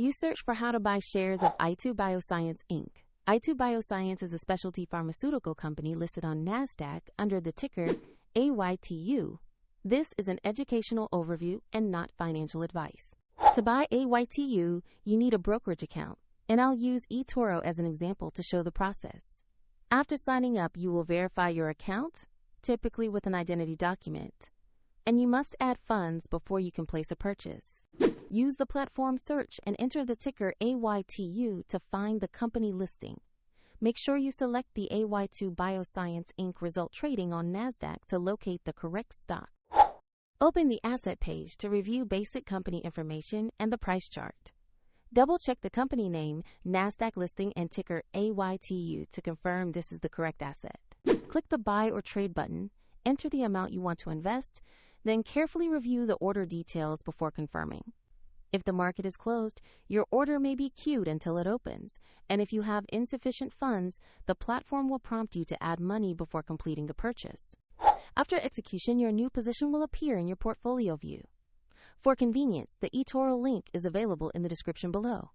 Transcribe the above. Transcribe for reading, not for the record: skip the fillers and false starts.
You search for how to buy shares of Aytu BioScience Inc. Aytu BioScience is a specialty pharmaceutical company listed on NASDAQ under the ticker AYTU. This is an educational overview and not financial advice. To buy AYTU, you need a brokerage account, and I'll use eToro as an example to show the process. After signing up, you will verify your account, typically with an identity document, and you must add funds before you can place a purchase. Use the platform search and enter the ticker AYTU to find the company listing. Make sure you select the Aytu BioScience Inc. result trading on NASDAQ to locate the correct stock. Open the asset page to review basic company information and the price chart. Double-check the company name, NASDAQ listing, and ticker AYTU to confirm this is the correct asset. Click the Buy or Trade button, enter the amount you want to invest, then carefully review the order details before confirming. If the market is closed, your order may be queued until it opens, and if you have insufficient funds, the platform will prompt you to add money before completing the purchase. After execution, your new position will appear in your portfolio view. For convenience, the eToro link is available in the description below.